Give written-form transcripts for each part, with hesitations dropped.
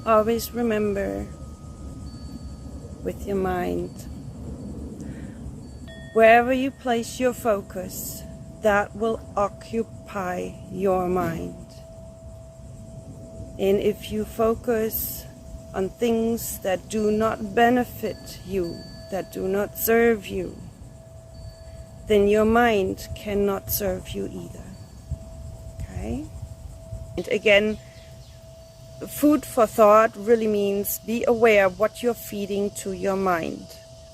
Always remember with your mind, wherever you place your focus, that will occupy your mind. And if you focus on things that do not benefit you, that do not serve you, then your mind cannot serve you either. Okay? And again, food for thought really means be aware of what you're feeding to your mind,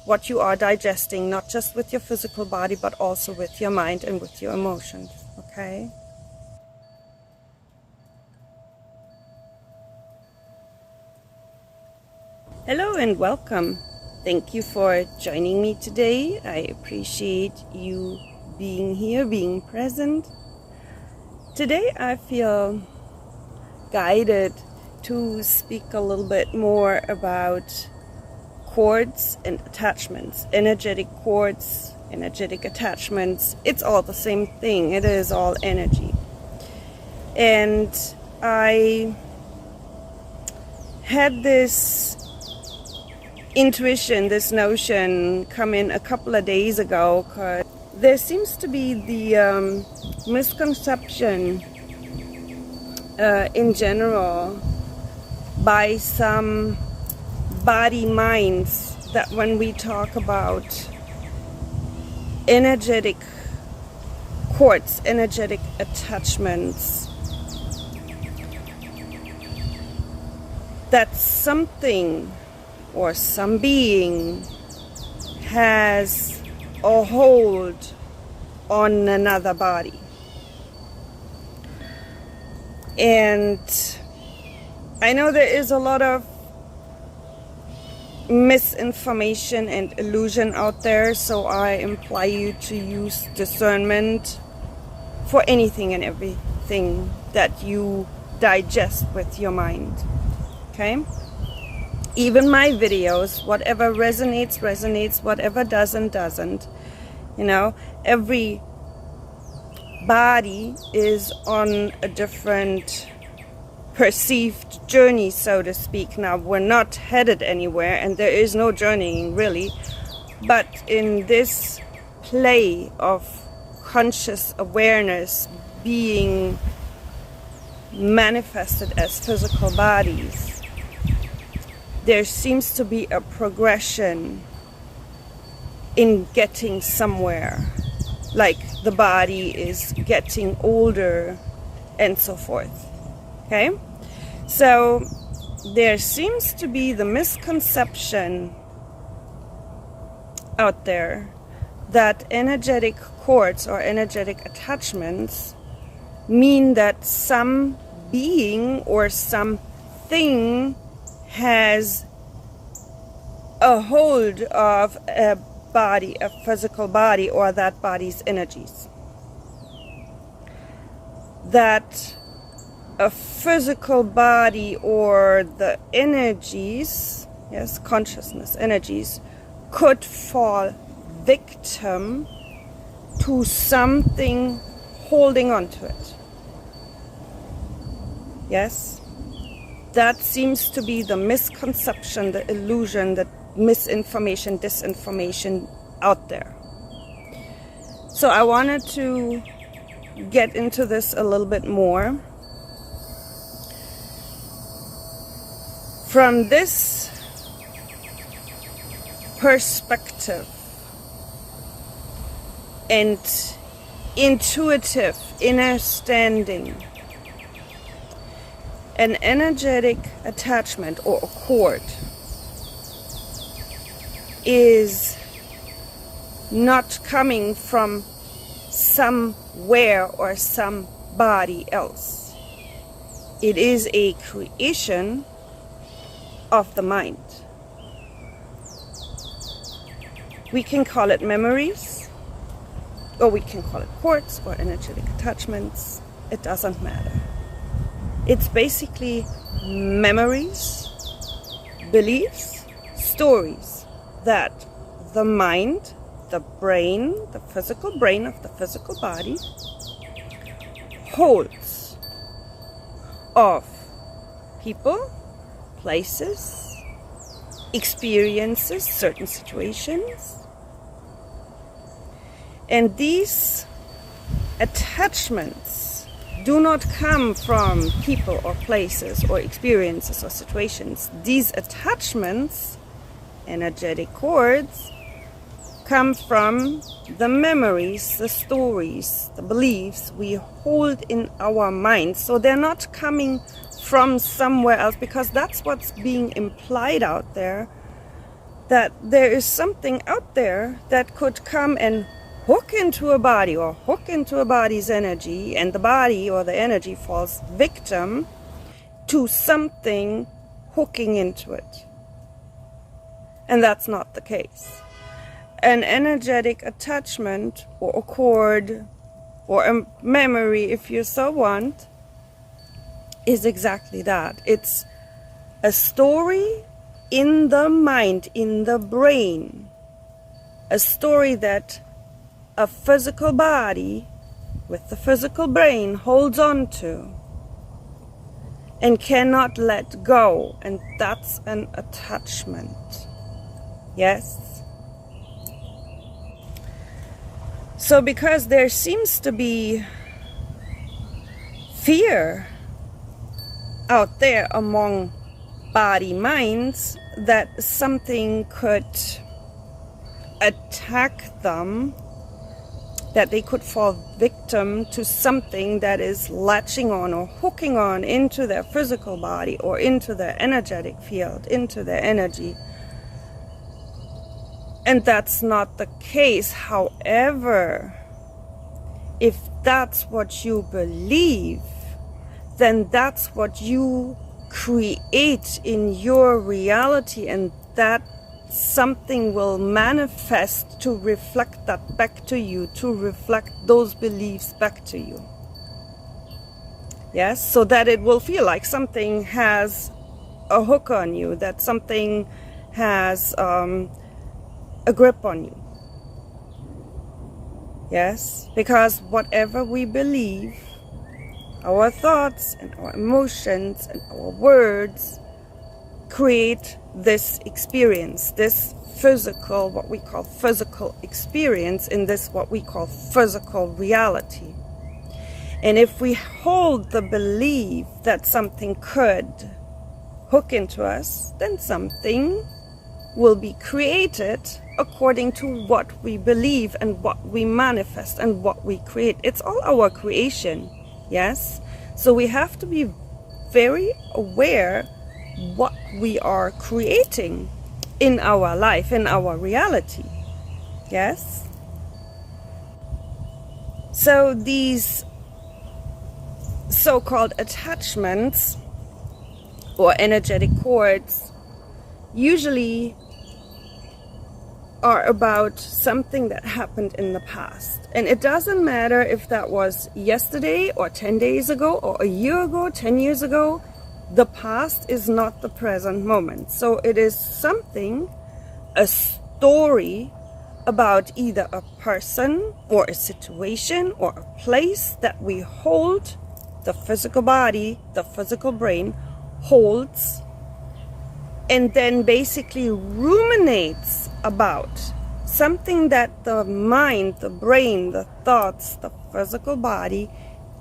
what you are digesting, not just with your physical body, but also with your mind and with your emotions. Okay? Hello and welcome. Thank you for joining me today. I appreciate you being here, being present. Today I feel guided to speak a little bit more about cords and attachments, energetic cords, energetic attachments. It's all the same thing. It is all energy. And I had this intuition, this notion come in a couple of days ago, because there seems to be the misconception in general by some body minds that when we talk about energetic cords, energetic attachments, that something or some being has a hold on another body. And I know there is a lot of misinformation and illusion out there, so I implore you to use discernment for anything and everything that you digest with your mind. Okay? Even my videos, whatever resonates, resonates, whatever doesn't. You know, every body is on a different perceived journey, so to speak. Now, we're not headed anywhere, and there is no journeying really, but in this play of conscious awareness being manifested as physical bodies, there seems to be a progression in getting somewhere, like the body is getting older and so forth. Okay? So there seems to be the misconception out there that energetic cords or energetic attachments mean that some being or something has a hold of a body, a physical body, or that body's energies. That a physical body or the energies, yes, consciousness energies, could fall victim to something holding on to it. Yes? That seems to be the misconception, the illusion, the misinformation, disinformation out there. So I wanted to get into this a little bit more. From this perspective and intuitive understanding, an energetic attachment or a cord is not coming from somewhere or somebody else. It is a creation of the mind. We can call it memories, or we can call it cords or energetic attachments. It doesn't matter. It's basically memories, beliefs, stories that the mind, the brain, the physical brain of the physical body holds of people, places, experiences, certain situations. And these attachments do not come from people or places or experiences or situations. These attachments, energetic cords, come from the memories, the stories, the beliefs we hold in our minds. So they're not coming from somewhere else, because that's what's being implied out there, that there is something out there that could come and hook into a body or hook into a body's energy, and the body or the energy falls victim to something hooking into it. And that's not the case. An energetic attachment or a cord or a memory, if you so want, is exactly that. It's a story in the mind, in the brain. A story that a physical body with the physical brain holds on to and cannot let go. And that's an attachment. Yes? So because there seems to be fear out there among body minds that something could attack them, that they could fall victim to something that is latching on or hooking on into their physical body or into their energetic field, into their energy. And that's not the case. However, if that's what you believe, then that's what you create in your reality, and that something will manifest to reflect that back to you, to reflect those beliefs back to you. Yes, so that it will feel like something has a hook on you, that something has a grip on you. Yes, because whatever we believe, our thoughts and our emotions and our words create this experience, this physical, what we call physical experience, in this what we call physical reality. And if we hold the belief that something could hook into us, then something will be created according to what we believe and what we manifest and what we create. It's all our creation, yes? So we have to be very aware what we are creating in our life, in our reality, yes? So these so-called attachments or energetic cords usually are about something that happened in the past. And it doesn't matter if that was yesterday or 10 days ago or a year ago, 10 years ago. The past is not the present moment. So it is something, a story about either a person or a situation or a place that we hold, the physical body, the physical brain holds, and then basically ruminates about something that the mind, the brain, the thoughts, the physical body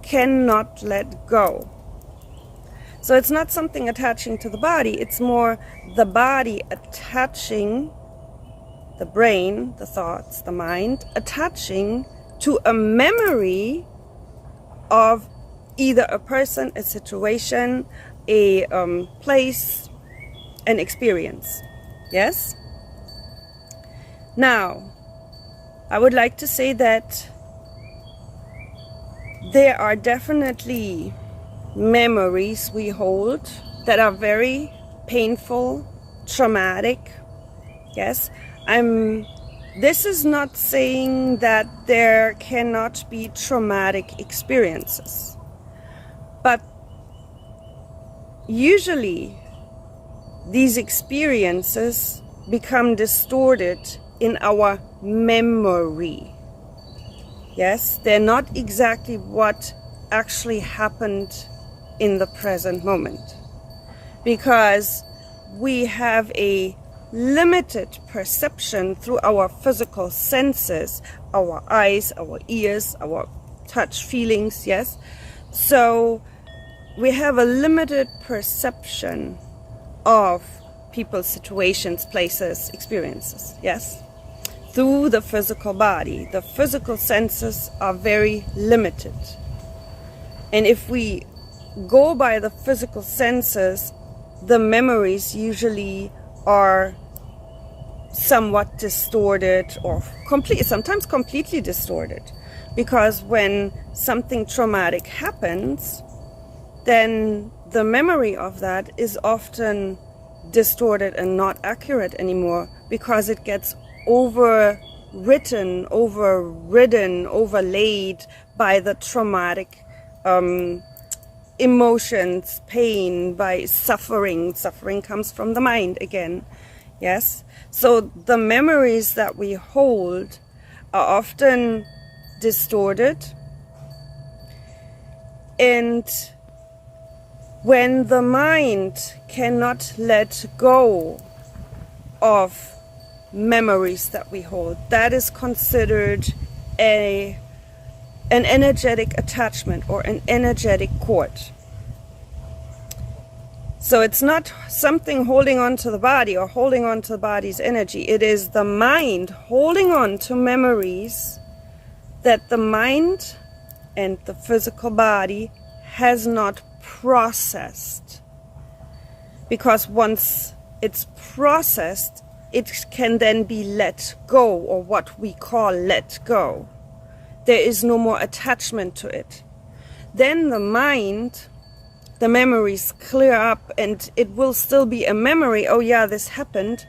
cannot let go. So it's not something attaching to the body, it's more the body attaching the brain, the thoughts, the mind, attaching to a memory of either a person, a situation, a place, an experience. Yes? Now, I would like to say that there are definitely memories we hold that are very painful, traumatic. Yes? This is not saying that there cannot be traumatic experiences. But usually these experiences become distorted in our memory. Yes, they're not exactly what actually happened in the present moment. Because we have a limited perception through our physical senses, our eyes, our ears, our touch, feelings, yes? So we have a limited perception of people, situations, places, experiences, yes? Through the physical body. The physical senses are very limited. And if we go by the physical senses, the memories usually are somewhat distorted or sometimes completely distorted. Because when something traumatic happens, then the memory of that is often distorted and not accurate anymore, because it gets overwritten, overridden, overlaid by the traumatic emotions, pain, by suffering. Suffering comes from the mind again, yes? So the memories that we hold are often distorted, and when the mind cannot let go of memories that we hold, that is considered an energetic attachment or an energetic cord. So it's not something holding on to the body or holding on to the body's energy. It is the mind holding on to memories that the mind and the physical body has not processed. Because once it's processed, it can then be let go, or what we call let go. There is no more attachment to it. Then the mind, the memories clear up, and it will still be a memory. Oh yeah, this happened,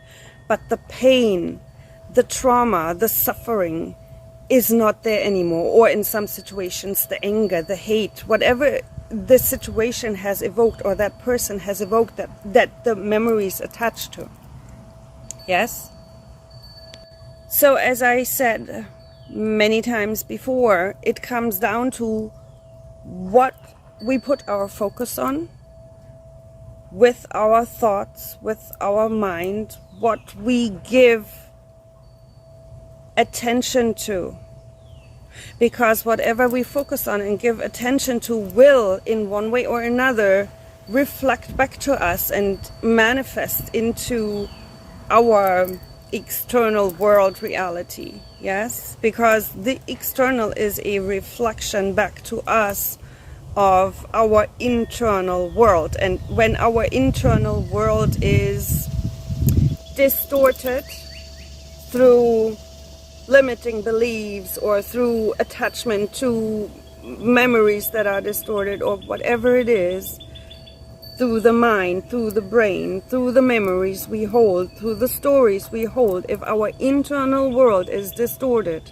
but the pain, the trauma, the suffering is not there anymore. Or in some situations, the anger, the hate, whatever the situation has evoked or that person has evoked, that the memory is attached to. Yes? So as I said many times before, it comes down to what we put our focus on with our thoughts, with our mind, what we give attention to. Because whatever we focus on and give attention to will, in one way or another, reflect back to us and manifest into our external world reality. Yes? Because the external is a reflection back to us of our internal world. And when our internal world is distorted through limiting beliefs or through attachment to memories that are distorted, or whatever it is, through the mind, through the brain, through the memories we hold, through the stories we hold, if our internal world is distorted,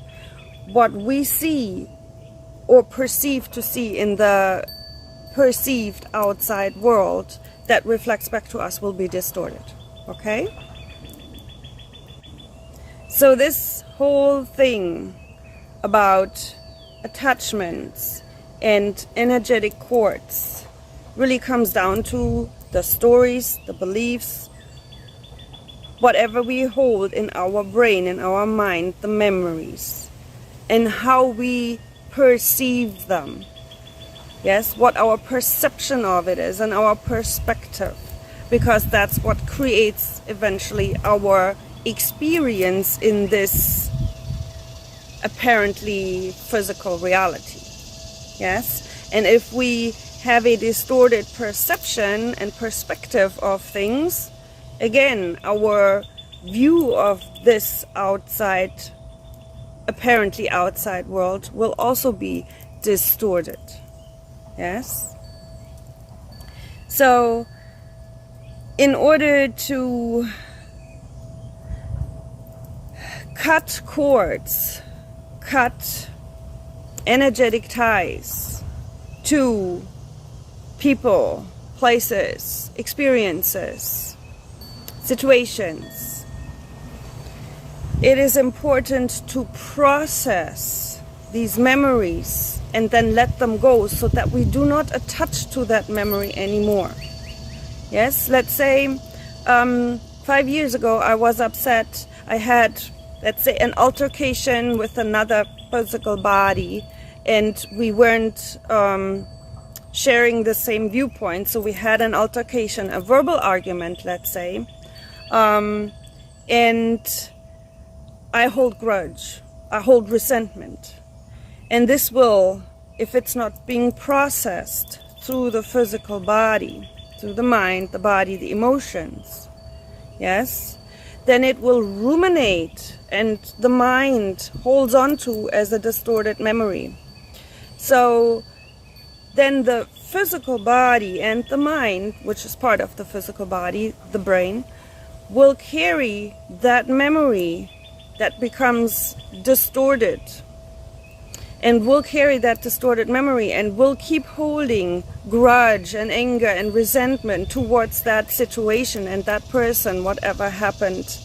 what we see or perceive to see in the perceived outside world that reflects back to us will be distorted. Okay? So this whole thing about attachments and energetic cords really comes down to the stories, the beliefs, whatever we hold in our brain, in our mind, the memories, and how we perceive them. Yes, what our perception of it is and our perspective, because that's what creates eventually our experience in this apparently physical reality. Yes, and if we have a distorted perception and perspective of things, again, our view of this outside, apparently outside world will also be distorted. Yes? So, in order to cut cords, cut energetic ties to people, places, experiences, situations, it is important to process these memories and then let them go, so that we do not attach to that memory anymore. Yes, let's say 5 years ago, I was upset. I had, let's say, an altercation with another physical body, and we weren't sharing the same viewpoint. So we had an altercation, a verbal argument, let's say, and I hold grudge, I hold resentment. And this will, if it's not being processed through the physical body, through the mind, the body, the emotions, yes, then it will ruminate, and the mind holds on to as a distorted memory. So then the physical body and the mind, which is part of the physical body, the brain, will carry that memory that becomes distorted, and will carry that distorted memory, and will keep holding grudge and anger and resentment towards that situation and that person, whatever happened,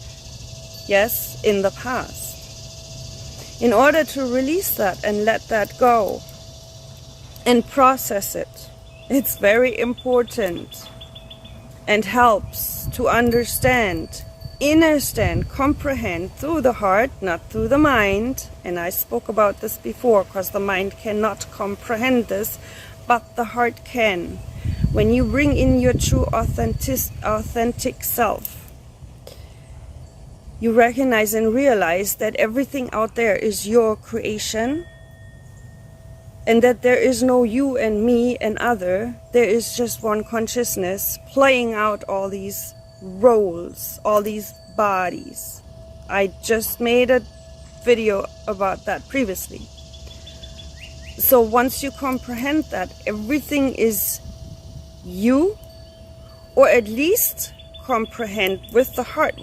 yes, in the past. In order to release that and let that go and process it, it's very important and helps to understand, comprehend through the heart, not through the mind. And I spoke about this before, because the mind cannot comprehend this, but the heart can. When you bring in your true authentic self, you recognize and realize that everything out there is your creation, and that there is no you and me and other. There is just one consciousness playing out all these roles, all these bodies. I just made a video about that previously. So once you comprehend that everything is you, or at least comprehend with the heart,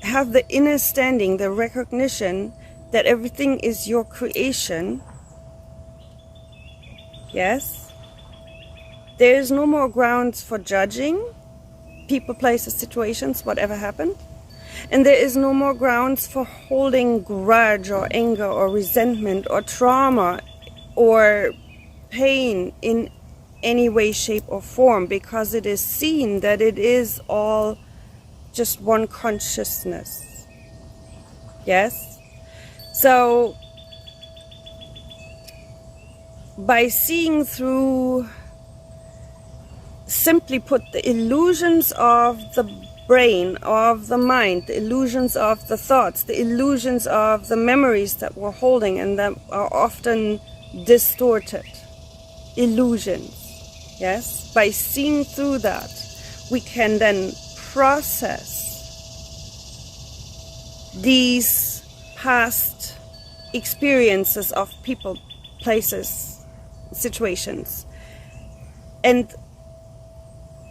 have the inner standing, the recognition that everything is your creation, yes, there is no more grounds for judging people, places, situations, whatever happened. And there is no more grounds for holding grudge or anger or resentment or trauma or pain in any way, shape or form, because it is seen that it is all just one consciousness. Yes? So by seeing through, simply put, the illusions of the brain, of the mind, the illusions of the thoughts, the illusions of the memories that we're holding and that are often distorted illusions, yes, by seeing through that, we can then process these past experiences of people, places, situations, and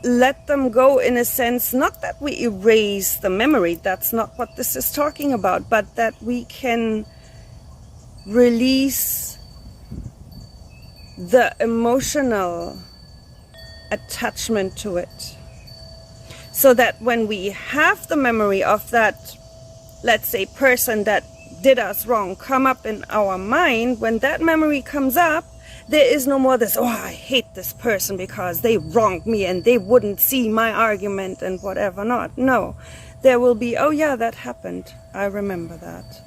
let them go, in a sense, not that we erase the memory, that's not what this is talking about, but that we can release the emotional attachment to it, so that when we have the memory of that, let's say, person that did us wrong come up in our mind, when that memory comes up, there is no more this, oh, I hate this person because they wronged me and they wouldn't see my argument and whatever not. No, there will be, oh yeah, that happened, I remember that,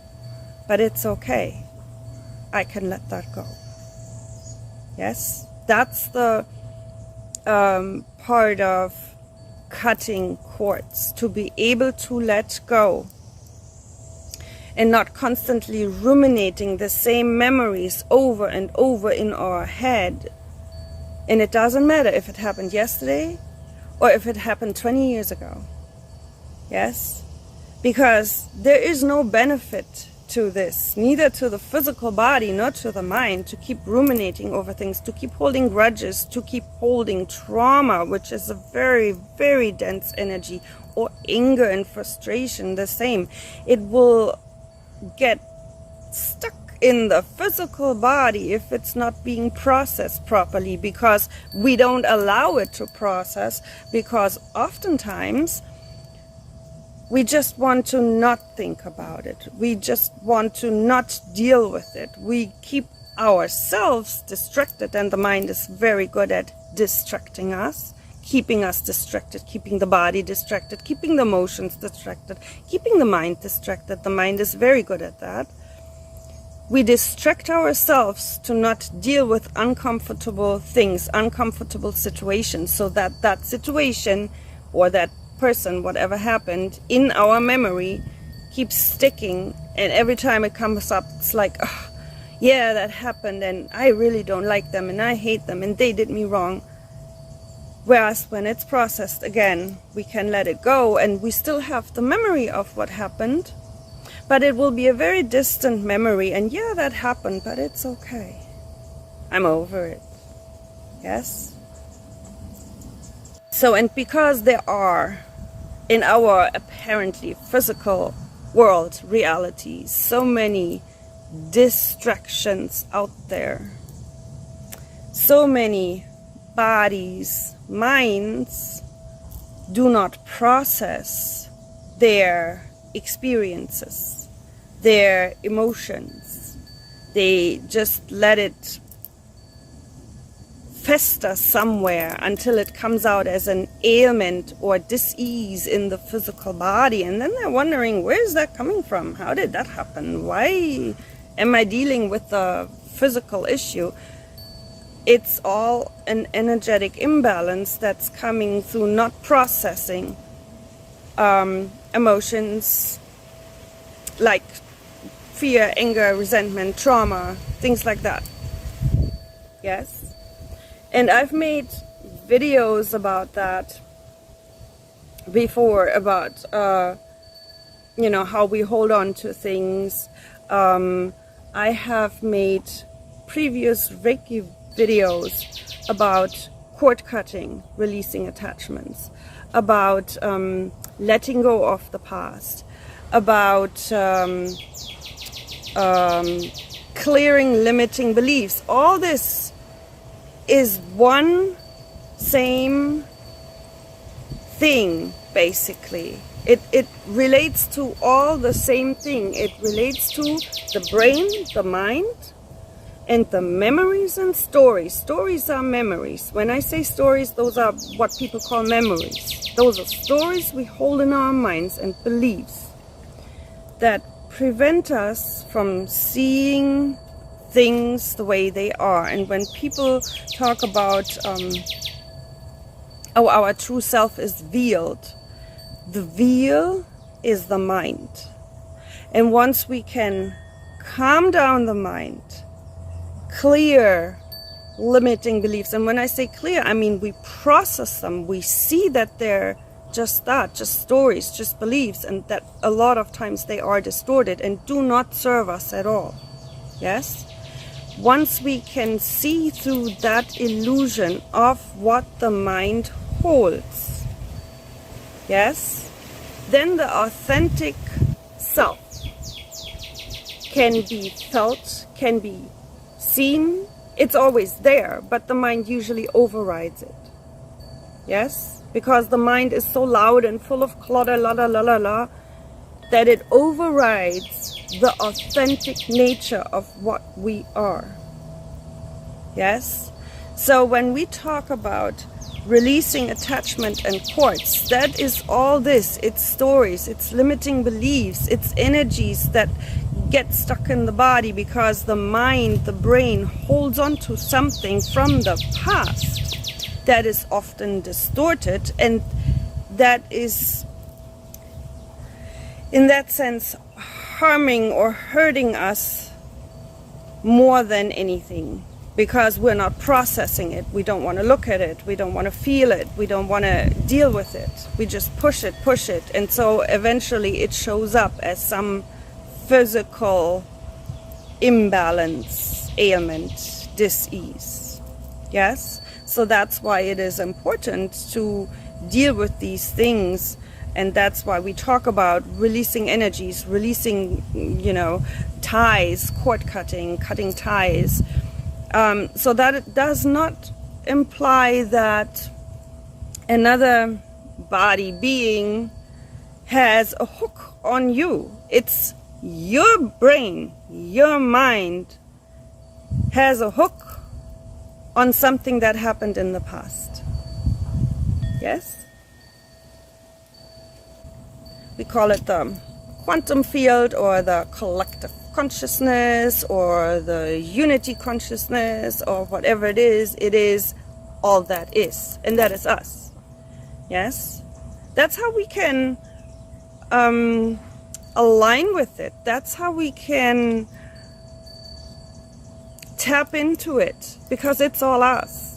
but it's okay, I can let that go. Yes, that's the part of cutting cords, to be able to let go and not constantly ruminating the same memories over and over in our head. And it doesn't matter if it happened yesterday or if it happened 20 years ago. Yes, because there is no benefit to this, neither to the physical body nor to the mind, to keep ruminating over things, to keep holding grudges, to keep holding trauma, which is a very, very dense energy, or anger and frustration, the same. It will get stuck in the physical body if it's not being processed properly, because we don't allow it to process, because oftentimes we just want to not think about it. We just want to not deal with it. We keep ourselves distracted, and the mind is very good at distracting us, keeping us distracted, keeping the body distracted, keeping the emotions distracted, keeping the mind distracted. The mind is very good at that. We distract ourselves to not deal with uncomfortable things, uncomfortable situations, so that that situation or that person, whatever happened in our memory, keeps sticking, and every time it comes up, it's like, oh, yeah, that happened, and I really don't like them, and I hate them, and they did me wrong. Whereas when it's processed again, we can let it go, and we still have the memory of what happened, but it will be a very distant memory, and yeah, that happened, but it's okay. I'm over it. Yes? So, and because there are, in our apparently physical world, reality, so many distractions out there, so many bodies, minds do not process their experiences, their emotions. They just let it fester somewhere until it comes out as an ailment or dis-ease in the physical body, and then they're wondering, where is that coming from? How did that happen? Why am I dealing with the physical issue? It's all an energetic imbalance that's coming through not processing emotions like fear, anger, resentment, trauma, things like that. Yes? And I've made videos about that before, about, you know, how we hold on to things. I have made previous Reiki videos about cord cutting, releasing attachments, about letting go of the past, about clearing limiting beliefs. All this is one same thing, basically. It relates to all the same thing. It relates to the brain, the mind, and the memories and stories. Stories are memories. When I say stories, those are what people call memories. Those are stories we hold in our minds and beliefs that prevent us from seeing things the way they are. And when people talk about our true self is veiled, the veil is the mind. And once we can calm down the mind, clear limiting beliefs, and when I say clear, I mean we process them, we see that they're just that, just stories, just beliefs, and that a lot of times they are distorted and do not serve us at all. Yes? Once we can see through that illusion of what the mind holds, yes, then the authentic self can be felt, can be seen. It's always there, but the mind usually overrides it. Yes? Because the mind is so loud and full of clutter, la la la la la, that it overrides the authentic nature of what we are. Yes? So when we talk about releasing attachment and cords, that is all this. It's stories, it's limiting beliefs, it's energies that get stuck in the body because the mind, the brain holds on to something from the past that is often distorted, and that is, in that sense, harming or hurting us more than anything, because we're not processing it. We don't want to look at it, we don't want to feel it, we don't want to deal with it. We just push it, and so eventually it shows up as some physical imbalance, ailment, dis-ease. Yes? So that's why it is important to deal with these things, and that's why we talk about releasing energies, releasing, ties, cord cutting, cutting ties. So that it does not imply that another body being has a hook on you. It's your brain, your mind has a hook on something that happened in the past. Yes? We call it the quantum field, or the collective consciousness, or the unity consciousness, or whatever it is all that is, and that is us. Yes? That's how we can align with it. That's how we can tap into it, because it's all us.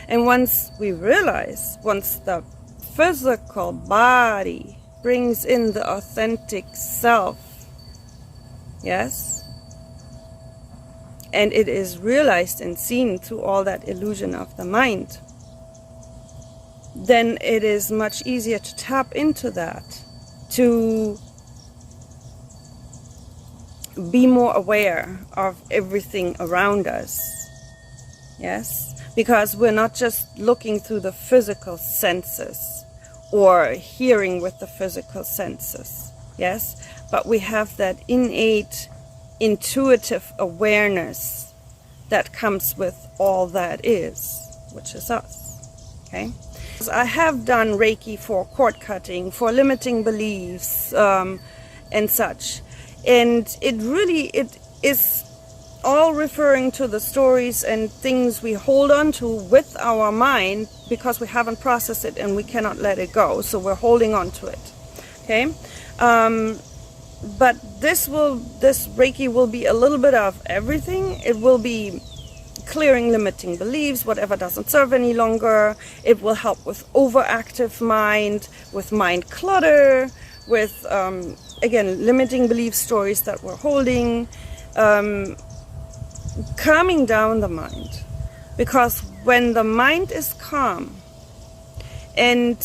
And once we realize, once the physical body brings in the authentic self, yes, and it is realized and seen through all that illusion of the mind, then it is much easier to tap into that, to be more aware of everything around us. Yes, because we're not just looking through the physical senses or hearing with the physical senses. Yes, but we have that innate intuitive awareness that comes with all that is, which is us. Okay, I have done Reiki for cord cutting, for limiting beliefs, and such. And it is all referring to the stories and things we hold on to with our mind, because we haven't processed it and we cannot let it go. So we're holding on to it. Okay? But this Reiki will be a little bit of everything. It will be clearing limiting beliefs, whatever doesn't serve any longer. It will help with overactive mind, with mind clutter, with again, limiting belief stories that we're holding, calming down the mind. Because when the mind is calm and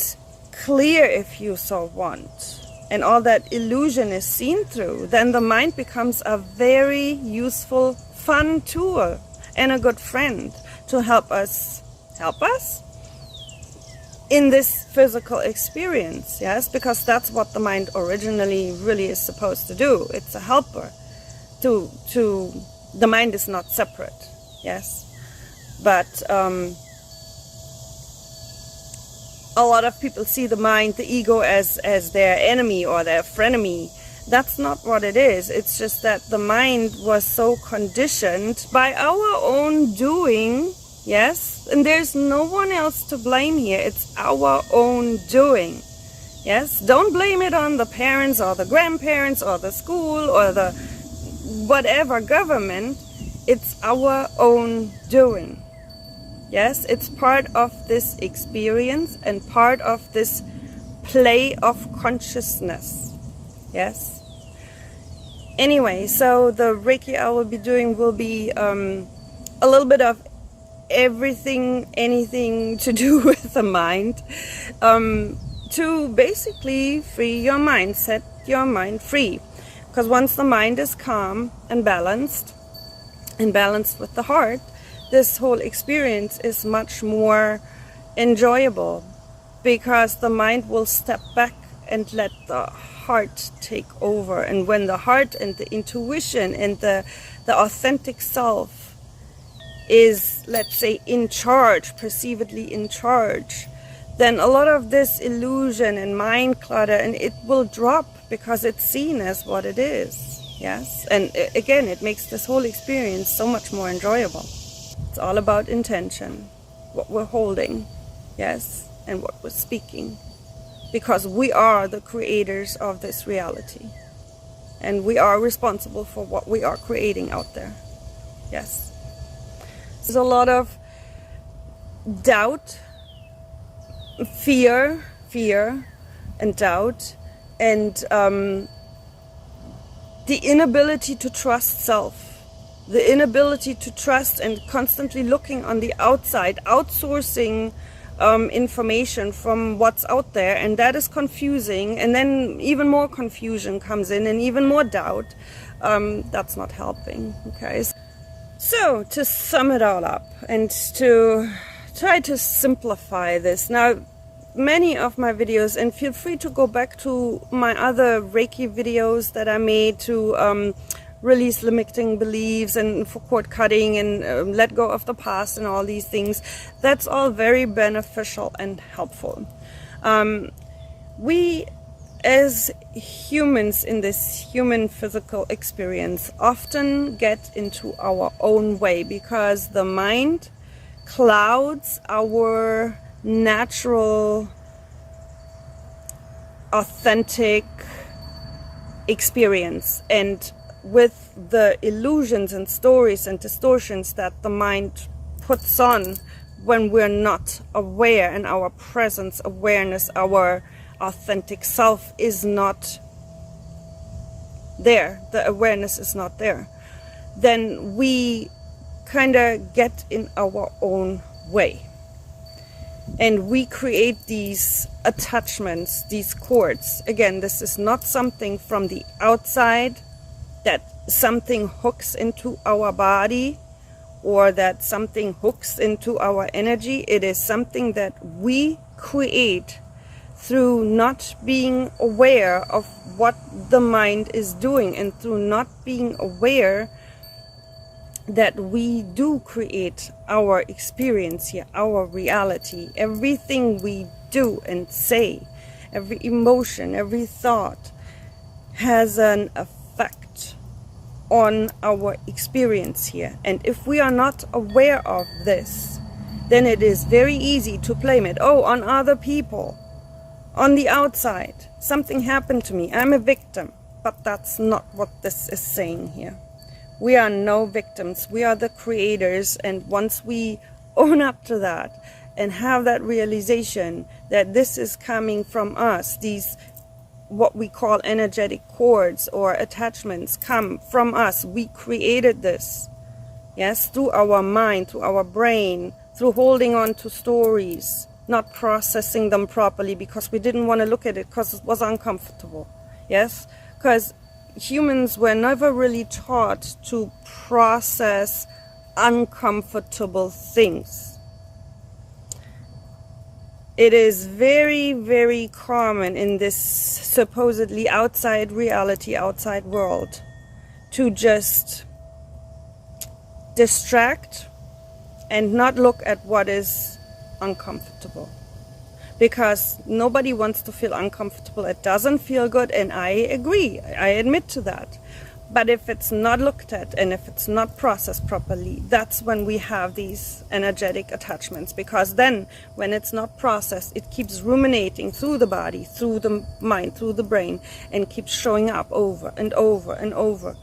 clear, if you so want, and all that illusion is seen through, then the mind becomes a very useful, fun tool and a good friend to help us in this physical experience. Yes, because that's what the mind originally really is supposed to do. It's a helper to the mind is not separate. Yes, but a lot of people see the mind, the ego, as their enemy or their frenemy. That's not what it is. It's just that the mind was so conditioned by our own doing. Yes, and there's no one else to blame here. It's our own doing. Yes, don't blame it on the parents or the grandparents or the school or the whatever government. It's our own doing. Yes, it's part of this experience and part of this play of consciousness. Yes. Anyway, so the Reiki I will be doing will be a little bit of everything, anything to do with the mind, to basically free your mind, set your mind free. Because once the mind is calm and balanced with the heart, this whole experience is much more enjoyable, because the mind will step back and let the heart take over. And when the heart and the intuition and the authentic self is, let's say, in charge, perceivedly in charge, then a lot of this illusion and mind clutter, and it will drop, because it's seen as what it is. Yes, and again, it makes this whole experience so much more enjoyable. It's all about intention, what we're holding, yes, and what we're speaking, because we are the creators of this reality, and we are responsible for what we are creating out there. Yes. There's a lot of doubt, fear and doubt, and the inability to trust self, the inability to trust, and constantly looking on the outside, outsourcing information from what's out there, and that is confusing, and then even more confusion comes in and even more doubt. That's not helping. Okay. So, to sum it all up and to try to simplify this, now many of my videos, and feel free to go back to my other Reiki videos that I made to release limiting beliefs and for cord cutting and let go of the past and all these things. That's all very beneficial and helpful. We as humans in this human physical experience often get into our own way because the mind clouds our natural, authentic experience, and with the illusions and stories and distortions that the mind puts on when we're not aware, and our presence, awareness, our authentic self is not there, the awareness is not there, then we kind of get in our own way. And we create these attachments, these cords. Again, this is not something from the outside, that something hooks into our body or that something hooks into our energy. It is something that we create through not being aware of what the mind is doing, and through not being aware that we do create our experience here, our reality. Everything we do and say, every emotion, every thought has an effect on our experience here. And if we are not aware of this, then it is very easy to blame it. Oh, on other people, on the outside, something happened to me, I'm a victim. But that's not what this is saying here. We are no victims, we are the creators, and once we own up to that and have that realization that this is coming from us, these what we call energetic cords or attachments come from us. We created this, yes, through our mind, through our brain, through holding on to stories, not processing them properly because we didn't want to look at it because it was uncomfortable, yes, because humans were never really taught to process uncomfortable things. It is very, very common in this supposedly outside reality, outside world, to just distract and not look at what is uncomfortable. Because nobody wants to feel uncomfortable. It doesn't feel good, and I agree. I admit to that. But if it's not looked at and if it's not processed properly, that's when we have these energetic attachments. Because then, when it's not processed, it keeps ruminating through the body, through the mind, through the brain, and keeps showing up over and over and over.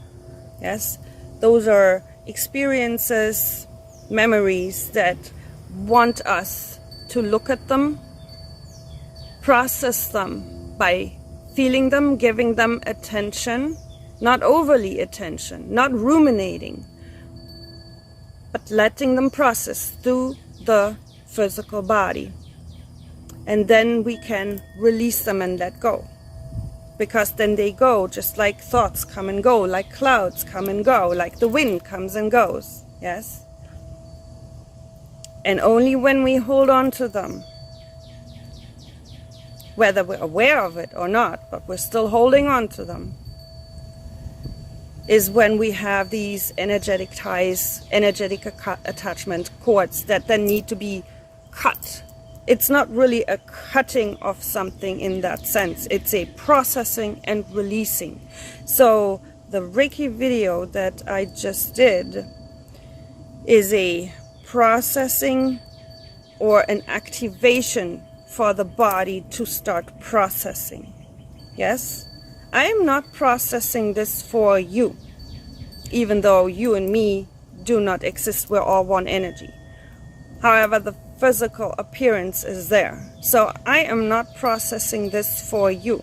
Yes? Those are experiences, memories that want us to look at them, process them by feeling them, giving them attention, not overly attention, not ruminating, but letting them process through the physical body. And then we can release them and let go. Because then they go, just like thoughts come and go, like clouds come and go, like the wind comes and goes, yes? And only when we hold on to them, whether we're aware of it or not, but we're still holding on to them, is when we have these energetic ties, energetic attachment cords that then need to be cut. It's not really a cutting of something in that sense. It's a processing and releasing. So the Reiki video that I just did is a processing or an activation for the body to start processing. Yes? I am not processing this for you, even though you and me do not exist. We're all one energy. However, the physical appearance is there. So I am not processing this for you.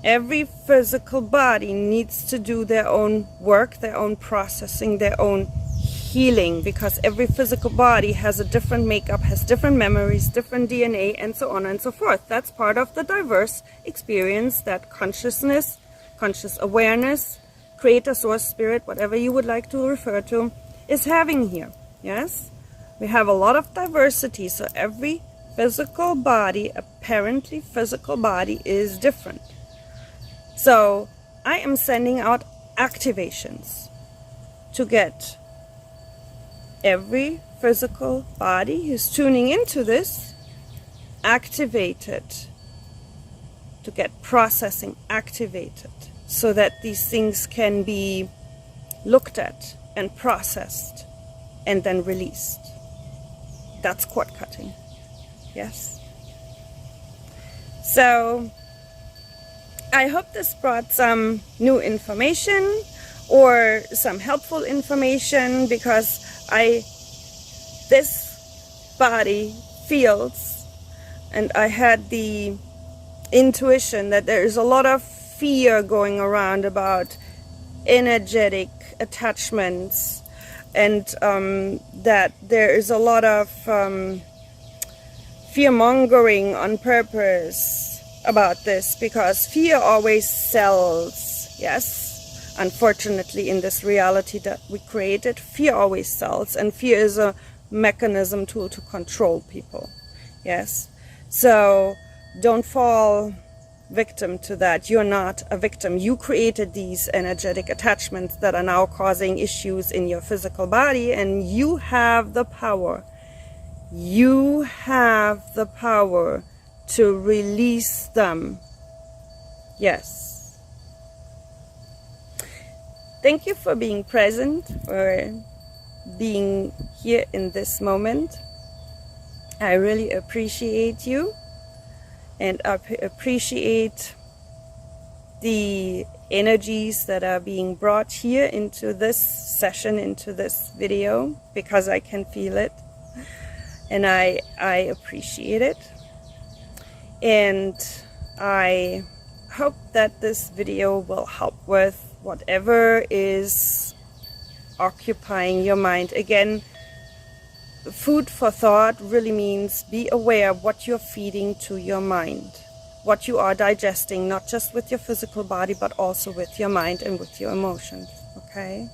Every physical body needs to do their own work, their own processing, their own healing, because every physical body has a different makeup, has different memories, different DNA, and so on and so forth. That's part of the diverse experience that consciousness, conscious awareness, creator, source, spirit, whatever you would like to refer to, is having here. Yes? We have a lot of diversity, so every physical body, apparently physical body, is different. So I am sending out activations to get every physical body who's tuning into this activated, to get processing activated, so that these things can be looked at and processed and then released. That's cord cutting. Yes. So I hope this brought some new information or some helpful information, because this body feels, and I had the intuition that there is a lot of fear going around about energetic attachments, and that there is a lot of fear-mongering on purpose about this, because fear always sells. Yes, unfortunately, in this reality that we created, fear always sells, and fear is a mechanism tool to control people. Yes, so don't fall victim to that. You're not a victim. You created these energetic attachments that are now causing issues in your physical body, and you have the power. You have the power to release them. Yes. Thank you for being present, for being here in this moment. I really appreciate you, and I appreciate the energies that are being brought here into this session, into this video, because I can feel it, and I appreciate it. And I hope that this video will help with whatever is occupying your mind. Again, food for thought really means be aware of what you're feeding to your mind, what you are digesting, not just with your physical body, but also with your mind and with your emotions. Okay?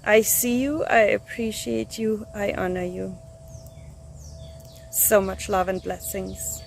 I see you, I appreciate you, I honor you. So much love and blessings.